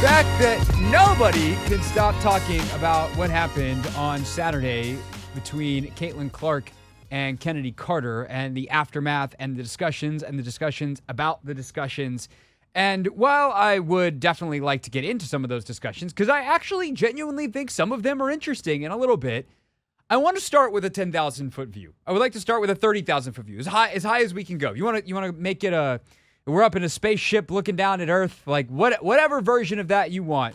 fact that nobody can stop talking about what happened on Saturday between Caitlin Clark and Kennedy Carter and the aftermath and the discussions about the discussions. And while I would definitely like to get into some of those discussions, because I actually genuinely think some of them are interesting in a little bit, I want to start with a 10,000-foot view. I would like to start with a 30,000-foot view, as high as we can go. You want to make it we're up in a spaceship looking down at Earth, like whatever version of that you want.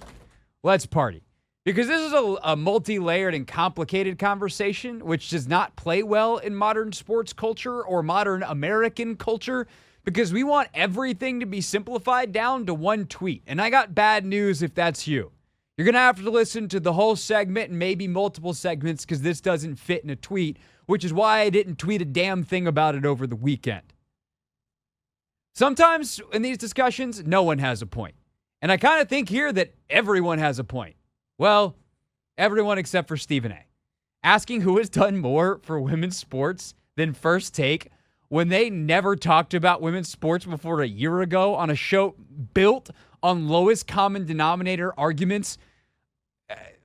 Let's party. Because this is a multi-layered and complicated conversation, which does not play well in modern sports culture or modern American culture, because we want everything to be simplified down to one tweet. And I got bad news if that's you. You're going to have to listen to the whole segment and maybe multiple segments because this doesn't fit in a tweet, which is why I didn't tweet a damn thing about it over the weekend. Sometimes in these discussions, no one has a point. And I kind of think here that everyone has a point. Well, everyone except for Stephen A. Asking who has done more for women's sports than First Take when they never talked about women's sports before a year ago on a show built on lowest common denominator arguments.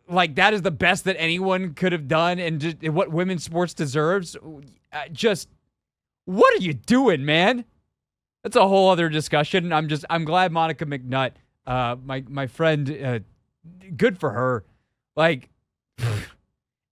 Like that is the best that anyone could have done and just what women's sports deserves. What are you doing, man? That's a whole other discussion. I'm glad Monica McNutt, my friend, good for her. Like,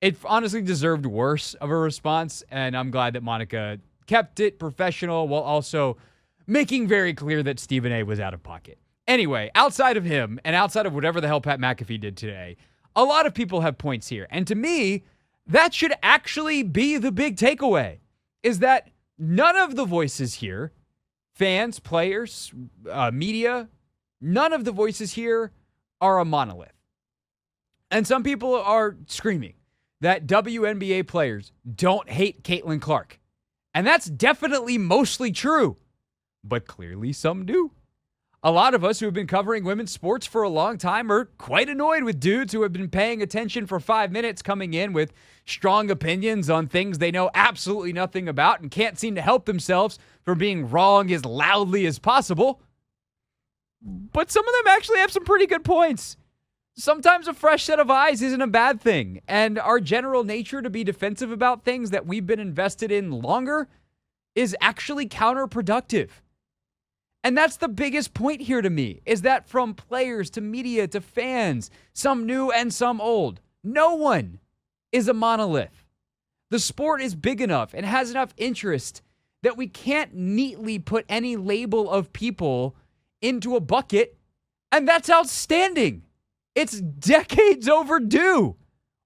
it honestly deserved worse of a response, and I'm glad that Monica kept it professional while also making very clear that Stephen A was out of pocket. Anyway, outside of him and outside of whatever the hell Pat McAfee did today, a lot of people have points here. And to me, that should actually be the big takeaway, is that none of the voices here, fans, players, media, none of the voices here are a monolith. And some people are screaming that WNBA players don't hate Caitlin Clark. And that's definitely mostly true. But clearly some do. A lot of us who have been covering women's sports for a long time are quite annoyed with dudes who have been paying attention for 5 minutes coming in with strong opinions on things they know absolutely nothing about and can't seem to help themselves from being wrong as loudly as possible. But some of them actually have some pretty good points. Sometimes a fresh set of eyes isn't a bad thing, and our general nature to be defensive about things that we've been invested in longer is actually counterproductive. And that's the biggest point here to me, is that from players to media to fans, some new and some old, no one is a monolith. The sport is big enough and has enough interest that we can't neatly put any label of people into a bucket, and that's outstanding. It's decades overdue.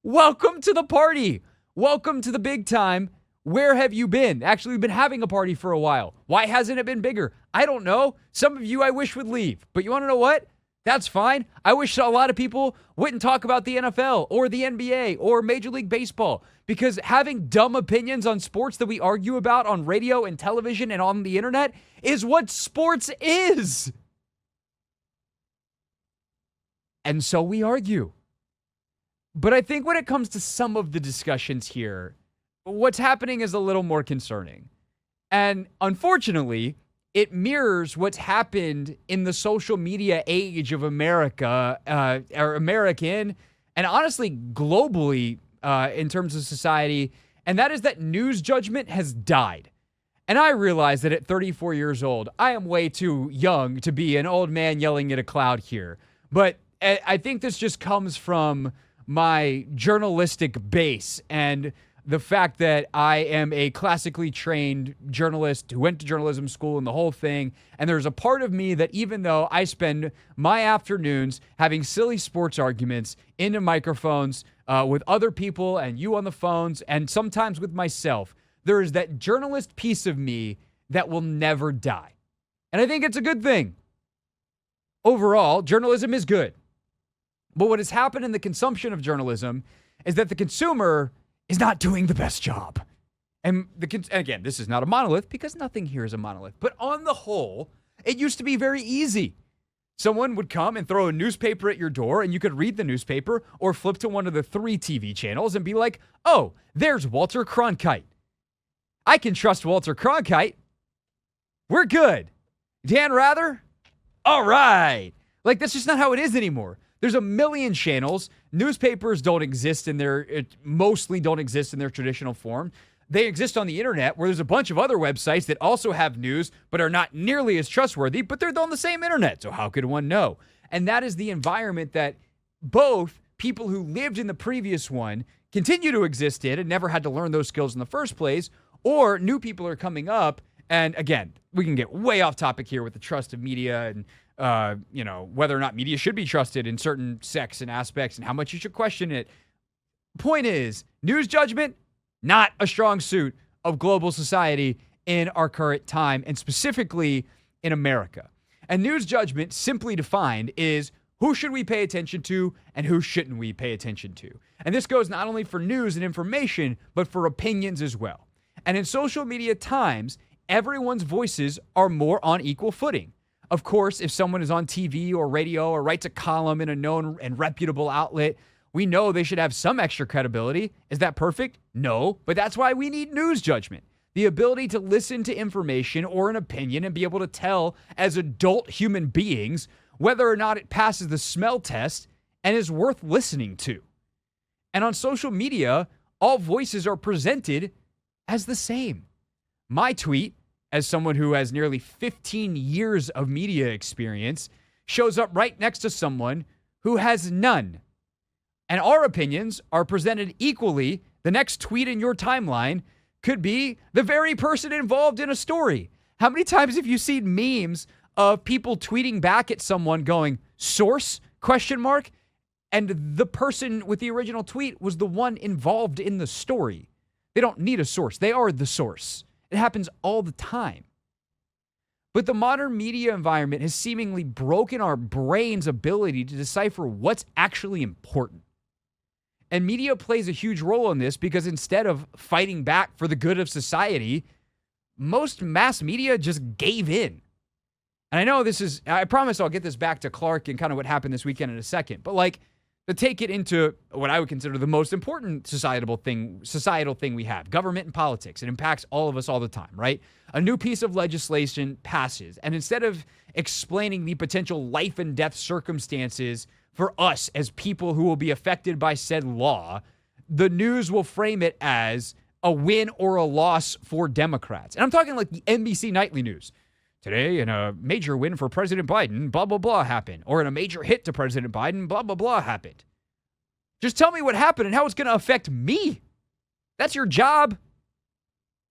Welcome to the party. Welcome to the big time. Where have you been? Actually, we've been having a party for a while. Why hasn't it been bigger? I don't know. Some of you I wish would leave. But you want to know what? That's fine. I wish a lot of people wouldn't talk about the NFL or the NBA or Major League Baseball, because having dumb opinions on sports that we argue about on radio and television and on the internet is what sports is. And so we argue. But I think when it comes to some of the discussions here, what's happening is a little more concerning. And unfortunately, it mirrors what's happened in the social media age of America, or American, and honestly, globally, in terms of society. And that is that news judgment has died. And I realize that at 34 years old, I am way too young to be an old man yelling at a cloud here. But I think this just comes from my journalistic base and the fact that I am a classically trained journalist who went to journalism school and the whole thing. And there's a part of me that even though I spend my afternoons having silly sports arguments into microphones with other people and you on the phones and sometimes with myself, there is that journalist piece of me that will never die. And I think it's a good thing. Overall, journalism is good. But what has happened in the consumption of journalism is that the consumer is not doing the best job. And again, this is not a monolith because nothing here is a monolith. But on the whole, it used to be very easy. Someone would come and throw a newspaper at your door and you could read the newspaper or flip to one of the 3 TV channels and be like, oh, there's Walter Cronkite. I can trust Walter Cronkite. We're good. Dan Rather? All right. Like, that's just not how it is anymore. There's a million channels. Newspapers mostly don't exist in their traditional form. They exist on the internet, where there's a bunch of other websites that also have news but are not nearly as trustworthy, but they're on the same internet. So how could one know? And that is the environment that both people who lived in the previous one continue to exist in and never had to learn those skills in the first place, or new people are coming up. And again, we can get way off topic here with the trust of media and whether or not media should be trusted in certain sects and aspects and how much you should question it. Point is, news judgment, not a strong suit of global society in our current time, and specifically in America. And news judgment, simply defined, is who should we pay attention to and who shouldn't we pay attention to. And this goes not only for news and information, but for opinions as well. And in social media times, everyone's voices are more on equal footing. Of course, if someone is on TV or radio or writes a column in a known and reputable outlet, we know they should have some extra credibility. Is that perfect? No, but that's why we need news judgment. The ability to listen to information or an opinion and be able to tell as adult human beings whether or not it passes the smell test and is worth listening to. And on social media, all voices are presented as the same. My tweet, as someone who has nearly 15 years of media experience, shows up right next to someone who has none. And our opinions are presented equally. The next tweet in your timeline could be the very person involved in a story. How many times have you seen memes of people tweeting back at someone going, source, ? And the person with the original tweet was the one involved in the story. They don't need a source. They are the source. It happens all the time. But the modern media environment has seemingly broken our brain's ability to decipher what's actually important. And media plays a huge role in this because instead of fighting back for the good of society, most mass media just gave in. And I know I promise I'll get this back to Clark and kind of what happened this weekend in a second, but to take it into what I would consider the most important societal thing we have, government and politics. It impacts all of us all the time, right? A new piece of legislation passes, and instead of explaining the potential life and death circumstances for us as people who will be affected by said law, the news will frame it as a win or a loss for Democrats. And I'm talking like the NBC nightly news. Today, in a major win for President Biden, blah, blah, blah happened. Or in a major hit to President Biden, blah, blah, blah happened. Just tell me what happened and how it's going to affect me. That's your job.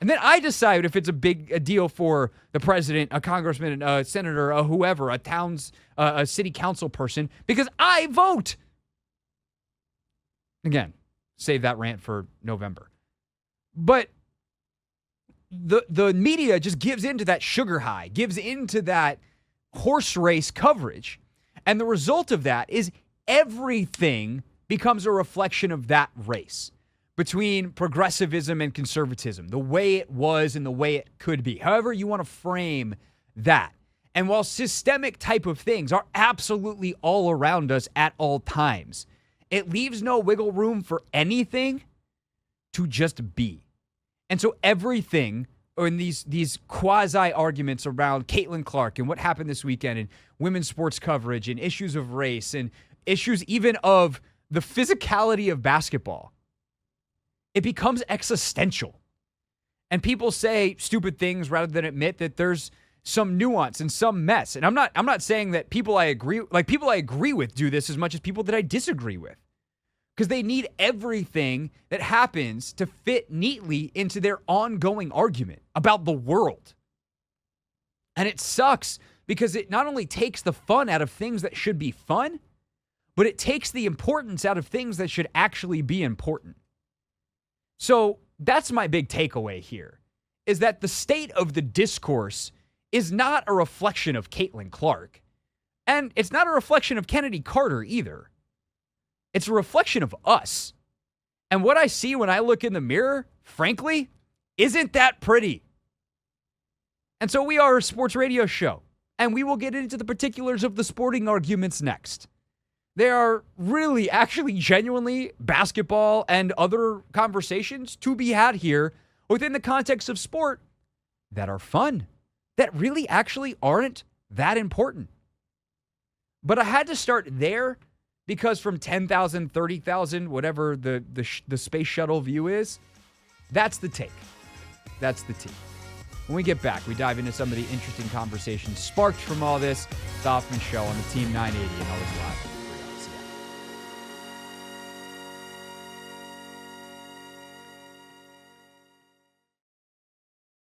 And then I decide if it's a deal for the president, a congressman, a senator, a whoever, a city council person, because I vote. Again, save that rant for November. But the media just gives into that sugar high, gives into that horse race coverage. And the result of that is everything becomes a reflection of that race between progressivism and conservatism, the way it was and the way it could be, however you want to frame that. And while systemic type of things are absolutely all around us at all times, it leaves no wiggle room for anything to just be. And so everything in these quasi-arguments around Caitlin Clark and what happened this weekend and women's sports coverage and issues of race and issues even of the physicality of basketball, it becomes existential. And people say stupid things rather than admit that there's some nuance and some mess. And I'm not saying that people I agree with do this as much as people that I disagree with. Because they need everything that happens to fit neatly into their ongoing argument about the world. And it sucks because it not only takes the fun out of things that should be fun, but it takes the importance out of things that should actually be important. So that's my big takeaway here, is that the state of the discourse is not a reflection of Caitlin Clark. And it's not a reflection of Kennedy Carter either. It's a reflection of us. And what I see when I look in the mirror, frankly, isn't that pretty. And so we are a sports radio show, and we will get into the particulars of the sporting arguments next. There are really, actually, genuinely basketball and other conversations to be had here within the context of sport that are fun, that really actually aren't that important. But I had to start there because from 10,000, 30,000, whatever the space shuttle view is, that's the take. That's the tea. When we get back, we dive into some of the interesting conversations sparked from all this. The Hoffman Show on the Team 980 and always live.